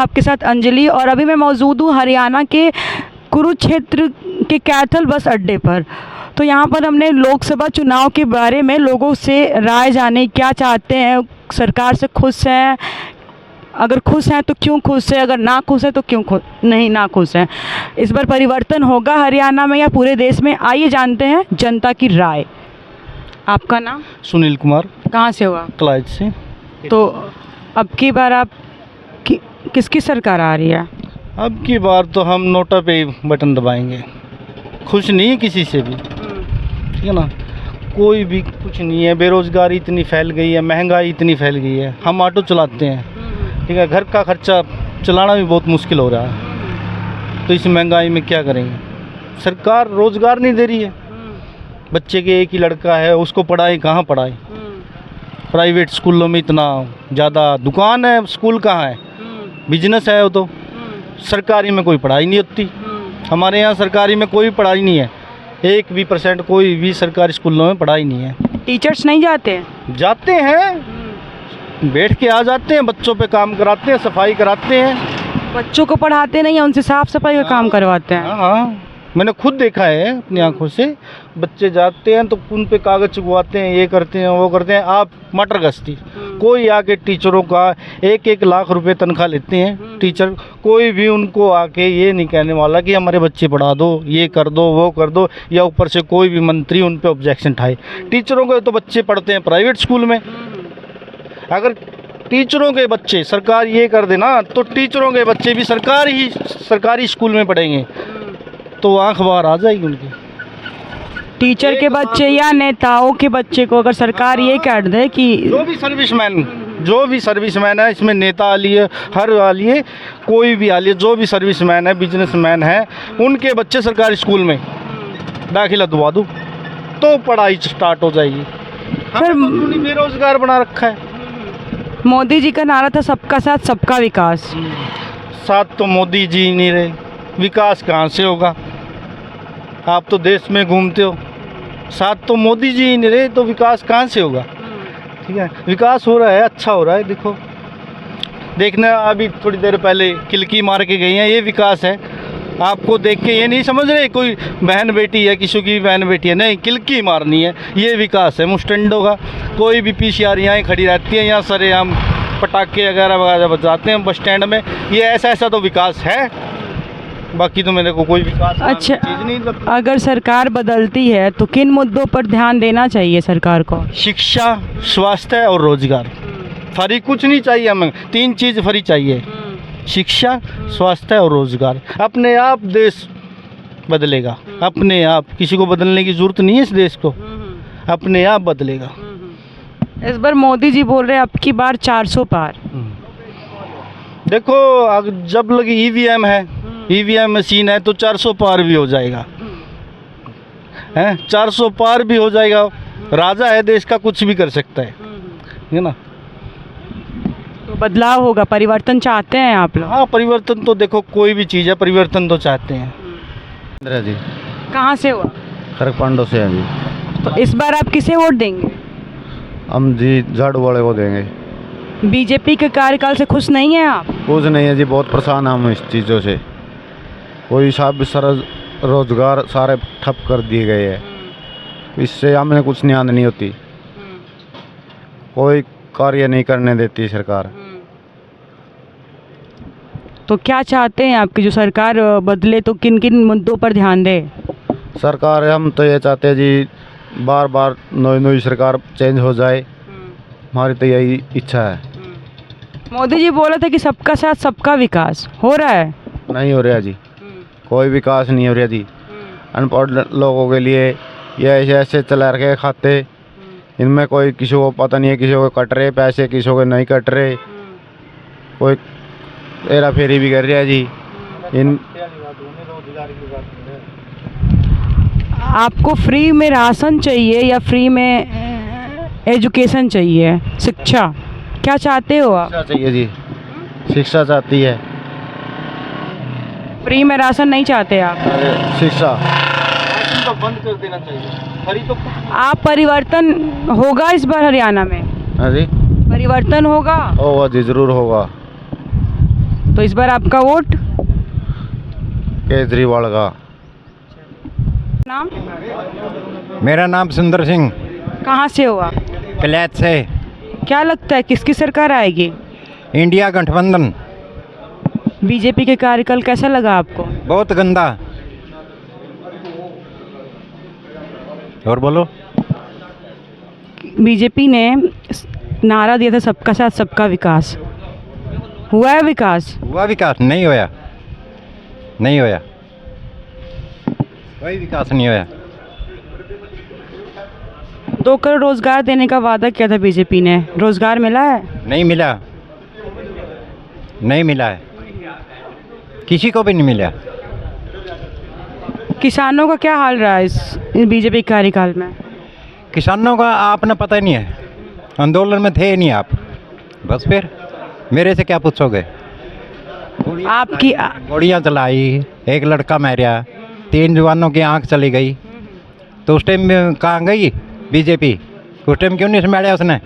आपके साथ अंजलि और अभी मैं मौजूद हूँ हरियाणा के कुरुक्षेत्र के कैथल बस अड्डे पर। तो यहाँ पर हमने लोकसभा चुनाव के बारे में लोगों से राय जाने, क्या चाहते हैं, सरकार से खुश हैं, अगर खुश हैं तो क्यों खुश है, अगर ना खुश है तो क्यों नहीं ना खुश हैं। इस बार परिवर्तन होगा हरियाणा में या पूरे देश में, आइए जानते हैं जनता की राय। आपका नाम? सुनील कुमार। कहाँ से हुआ? कलाइज से। तो अब की बार आप किसकी सरकार आ रही है? अब की बार तो हम नोटा पे ही बटन दबाएंगे। खुश नहीं है किसी से भी, ठीक है ना। कोई भी कुछ नहीं है, बेरोजगारी इतनी फैल गई है, महंगाई इतनी फैल गई है। हम ऑटो चलाते हैं, ठीक है, घर का खर्चा चलाना भी बहुत मुश्किल हो रहा है। तो इस महंगाई में क्या करेंगे? सरकार रोज़गार नहीं दे रही है। बच्चे के एक ही लड़का है, उसको पढ़ाई कहाँ पढ़ाई? प्राइवेट स्कूलों में इतना ज़्यादा दुकान है, स्कूल कहाँ है? बिजनेस है वो तो। सरकारी में कोई पढ़ाई नहीं होती। हमारे यहाँ सरकारी में कोई पढ़ाई नहीं है, 1% कोई भी सरकारी स्कूलों में पढ़ाई नहीं है। टीचर्स नहीं जाते हैं? जाते हैं, बैठ के आ जाते हैं, बच्चों पे काम कराते हैं, सफाई कराते हैं। बच्चों को पढ़ाते नहीं हैं, उनसे साफ सफाई का काम करवाते हैं। हाँ, मैंने खुद देखा है अपनी आंखों से। बच्चे जाते हैं तो उन पे कागज़ चुकवाते हैं, ये करते हैं वो करते हैं। आप मटर गश्ती, कोई आके टीचरों का 1-1 लाख रुपए तनख्वाह लेते हैं टीचर। कोई भी उनको आके ये नहीं कहने वाला कि हमारे बच्चे पढ़ा दो, ये कर दो, वो कर दो, या ऊपर से कोई भी मंत्री उन पे ऑब्जेक्शन उठाए। टीचरों के तो बच्चे पढ़ते हैं प्राइवेट स्कूल में। अगर टीचरों के बच्चे सरकार ये कर देना तो टीचरों के बच्चे भी सरकारी स्कूल में पढ़ेंगे, तो आंख बाहर आ जाएगी उनकी। टीचर के बच्चे या नेताओं के बच्चे को अगर सरकार ये कह दे कि जो भी सर्विसमैन है, इसमें नेता आलिए, हर आलिए, कोई भी आलिए, जो भी सर्विसमैन है, बिजनेसमैन है, उनके बच्चे सरकारी स्कूल में दाखिला दवा दो तो पढ़ाई स्टार्ट हो जाएगी। सर, बेरोजगार बना रखा है। मोदी जी का नारा था सबका साथ सबका विकास। साथ तो मोदी जी नहीं रहे, विकास कहाँ से होगा? आप तो देश में घूमते हो, साथ तो मोदी जी ही नहीं रहे तो विकास कहाँ से होगा? ठीक है, विकास हो रहा है, अच्छा हो रहा है। देखो, देखना, अभी थोड़ी देर पहले किलकी मार के गई हैं, ये विकास है। आपको देख के ये नहीं समझ रहे कोई बहन बेटी है, किसी की बहन बेटी है, नहीं, किलकी मारनी है, ये विकास है। मुस्टैंडों का कोई भी पीसीआर यहाँ खड़ी रहती है, यहाँ सरेआम पटाखे वगैरह बजाते हैं बस स्टैंड में। ये ऐसा तो विकास है, बाकी तो मेरे को कोई विकास अच्छा चीज़ नहीं लगती। अगर सरकार बदलती है तो किन मुद्दों पर ध्यान देना चाहिए सरकार को? शिक्षा, स्वास्थ्य और रोजगार। फ्री कुछ नहीं चाहिए हमें, 3 चीज़ फ्री चाहिए, शिक्षा, स्वास्थ्य और रोजगार। अपने आप देश बदलेगा, अपने आप। किसी को बदलने की ज़रूरत नहीं है इस देश को, अपने आप बदलेगा। इस बार मोदी जी बोल रहे हैं अब की बार 400 पार। देखो, जब लगी ईवीएम है, ईवीएम मशीन है, तो 400 पार भी हो जाएगा, हैं? 400 पार भी हो जाएगा। राजा है देश का, कुछ भी कर सकता है ना। तो बदलाव होगा, परिवर्तन चाहते हैं आप लोग? हाँ, परिवर्तन तो देखो, कोई भी चीज़ है, परिवर्तन तो चाहते हैं। जी, कहाँ से हुआ? खरकपांडो से हैं जी। तो इस बार आप किसे वोट देंगे? हम जी झाड़ू वाले को देंगे। बीजेपी के कार्यकाल से खुश नहीं है आप? कुछ नहीं है जी, बहुत परेशान हैं हम इस चीज़ों से। कोई सारा रोजगार सारे ठप कर दिए गए हैं, इससे हमें कुछ ध्यान नहीं होती, कोई कार्य नहीं करने देती सरकार। तो क्या चाहते हैं आपकी जो सरकार बदले तो किन किन मुद्दों पर ध्यान दे सरकार? हम तो ये चाहते हैं जी, बार बार नई सरकार चेंज हो जाए, हमारी तो यही इच्छा है। मोदी जी बोला था कि सबका साथ सबका विकास हो रहा है, नहीं हो रहा जी, कोई विकास नहीं हो रहा जी। अनपढ़ लोगों के लिए ये ऐसे चला रखे खाते, इनमें कोई किसी को पता नहीं है, किसी को कट रहे पैसे, किसी को नहीं कट रहे, कोई हेरा फेरी भी कर रहा है जी। आपको फ्री में राशन चाहिए या फ्री में एजुकेशन चाहिए, शिक्षा, क्या चाहते हो आप? शिक्षा चाहिए जी, शिक्षा चाहती है। फ्री में राशन नहीं चाहते आप? शिक्षा तो बंद कर देना चाहिए, फ्री तो। आप परिवर्तन होगा इस बार हरियाणा में? हाँ जी, परिवर्तन होगा जी, जरूर होगा। तो इस बार आपका वोट? केजरीवाल का। नाम? मेरा नाम सुंदर सिंह, कहाँ से हो आप? कलैत से। क्या लगता है किसकी सरकार आएगी? इंडिया गठबंधन। बीजेपी के कार्यकाल कैसा लगा आपको? बहुत गंदा। और बोलो। बीजेपी ने नारा दिया था सबका साथ सबका विकास, हुआ है विकास? हुआ विकास? नहीं होया, नहीं होया, कोई विकास नहीं होया। 2 करोड़ रोजगार देने का वादा किया था बीजेपी ने, रोजगार मिला है? नहीं मिला, नहीं मिला है, किसी को भी नहीं मिला। किसानों का क्या हाल रहा है इस बीजेपी के कार्यकाल में? किसानों का आपने पता ही नहीं है, आंदोलन में थे ही नहीं आप, बस फिर मेरे से क्या पूछोगे। आपकी गोलियाँ चलाई, एक लड़का मारा, 3 जवानों की आंख चली गई, तो उस टाइम में कहाँ गई बीजेपी? उस टाइम क्यों नहीं संभाला उसने?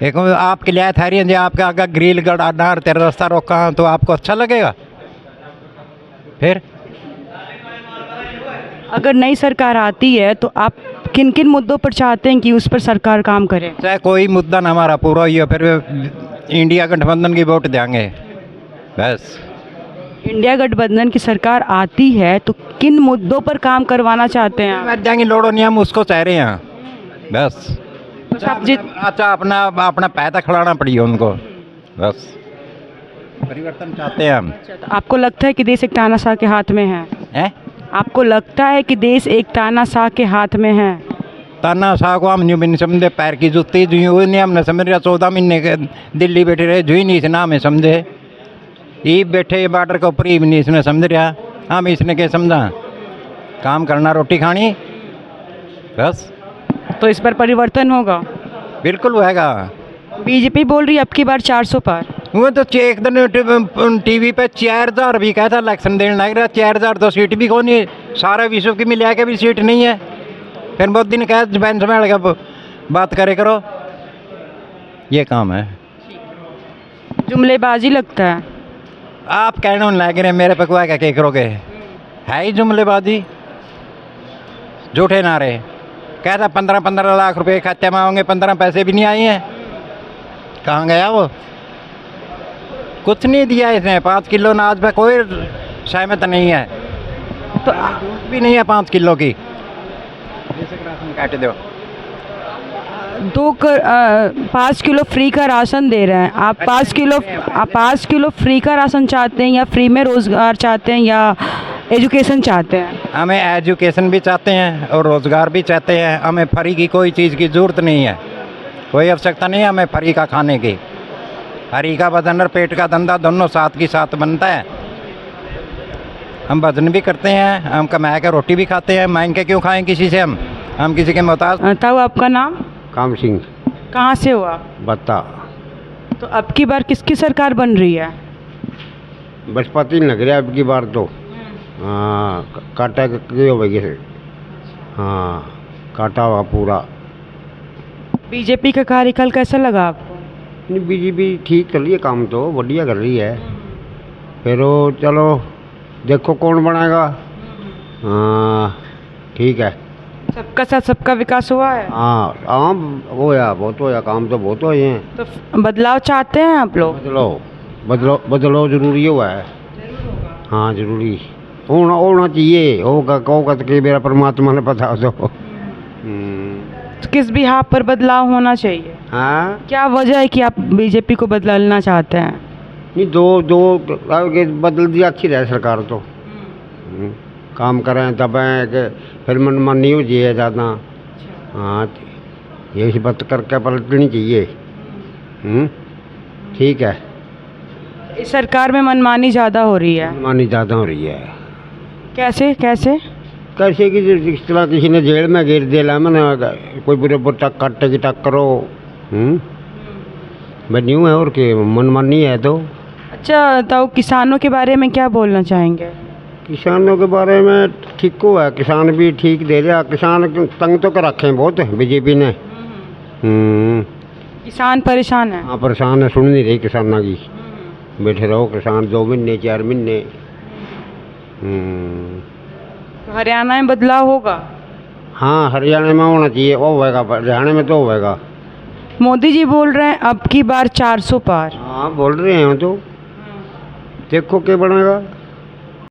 एक आपके लिए था रही है, आपका आगे ग्रिल गड़ाना और तेरा रास्ता रोका तो आपको अच्छा लगेगा? फिर अगर नई सरकार आती है तो आप किन किन मुद्दों पर चाहते हैं कि उस पर सरकार काम करे? चाहे कोई मुद्दा ना हमारा पूरा ही हो, फिर इंडिया गठबंधन की वोट देंगे बस। इंडिया गठबंधन की सरकार आती है तो किन मुद्दों पर काम करवाना चाहते हैं आप? मर जाएंगे लोड़ो नहीं, हम उसको चाह रहे हैं बस। आप जित अच्छा अपना अपना पैदा खिलाना पड़ी उनको, बस परिवर्तन चाहते हैं हम। आपको लगता है कि देश एक तानाशाह के हाथ में है? हैं? आपको लगता है कि देश एक तानाशाह के हाथ में है? तानाशाह को हम यूँ भी नहीं समझे, पैर की जुत्ती जो नहीं हमने समझ रहा। 14 महीने के दिल्ली बैठे रहे, जो ही नहीं इसने हमें समझे। ये बैठे बॉर्डर के ऊपर ही नहीं इसने समझ रहा, हम इसने क्या समझा? काम करना, रोटी खानी, बस। तो इस बार परिवर्तन होगा? बिल्कुल होएगा। बीजेपी बोल रही है अब की बार 400 पार। वो तो एक दिन टीवी पे 4000 भी कहता इलेक्शन देने लग रहा। 4000 तो सीट भी कौन है, सारा विश्व की मिला के भी सीट नहीं है। फिर बहुत दिन कह जबान संभाल के बात करे करो, ये काम है। जुमलेबाजी लगता है? आप कहने लग रहे मेरे पे कोई क्या करोगे? है ही जुमलेबाजी, झूठे नारे। कहता 15-15 लाख रुपए खाते में आओगे, 15 पैसे भी नहीं आए हैं। कहाँ गया वो? कुछ नहीं दिया इसने। 5 किलो अनाज पे कोई सहमत नहीं है, तो दूध भी नहीं है 5 किलो की। राशन काट दो। 5 किलो फ्री का राशन दे रहे हैं आप। 5 किलो फ्री का राशन चाहते हैं या फ्री में रोज़गार चाहते हैं या एजुकेशन चाहते हैं? हमें एजुकेशन भी चाहते हैं और रोज़गार भी चाहते हैं। हमें फ्री की कोई चीज़ की ज़रूरत नहीं है, कोई आवश्यकता नहीं है हमें फ्री का खाने की। हरी का वजन और पेट का धंधा दोनों साथ की साथ बनता है। हम वजन भी करते हैं, हम कमा के रोटी भी खाते हैं। मांग के क्यों खाएं किसी से? हम किसी के मोहताज। ताऊ आपका नाम? काम सिंह, कहाँ से हो आप? बता। तो अब की बार किसकी सरकार बन रही है? बस पता ही लग रहा है अब की बार तो। हाँ, काटा क्यों भाई? हाँ, काटा हुआ पूरा। बीजेपी का कार्यकाल कैसा लगा आपको? नहीं, बीजेपी ठीक कर रही है, काम तो बढ़िया कर रही है। फिर वो चलो देखो कौन बनाएगा। हाँ ठीक है। सबका साथ सबका विकास हुआ है? हाँ होया, बहुत होया, काम तो बहुत हुए हैं। तो बदलाव चाहते हैं आप लोग? बदलो जरूरी हुआ है। हाँ जरूरी होना चाहिए, होगा कि मेरा परमात्मा ने पता हो तो। तो किस बिहार पर बदलाव होना चाहिए? हाँ, क्या वजह है कि आप बीजेपी को बदलना चाहते हैं? नहीं दो आगे बदल दिया, अच्छी रहे सरकार तो। काम करें तब कि फिर मनमानी हो जाए ज़्यादा। हाँ, ये बात करके पलटनी चाहिए। ठीक है। इस सरकार में मनमानी ज़्यादा हो रही है? मनमानी ज़्यादा हो रही है। कैसे कैसे? कैसे कि जिस तरह किसी ने जेल में गिर दिया मैंने, कोई बुरे बुरा काटे की टक्करो बनी हुई है और कि मनमानी है तो। अच्छा, तो किसानों के बारे में क्या बोलना चाहेंगे? किसानों के बारे में ठीक हुआ है, किसान भी ठीक दे रहा। किसान तंग तो कर रखे हैं बहुत बीजेपी ने। किसान परेशान है? हाँ परेशान है, सुन नहीं रही किसानों की। बैठे रहो किसान 2 महीने 4 महीने। तो हरियाणा में बदलाव होगा? हाँ, हरियाणा में होना चाहिए, वो होएगा, हरियाणा में तो होएगा। मोदी जी बोल रहे हैं अब की बार 400 पार। हाँ बोल रहे हैं तो देखो क्या बनेगा।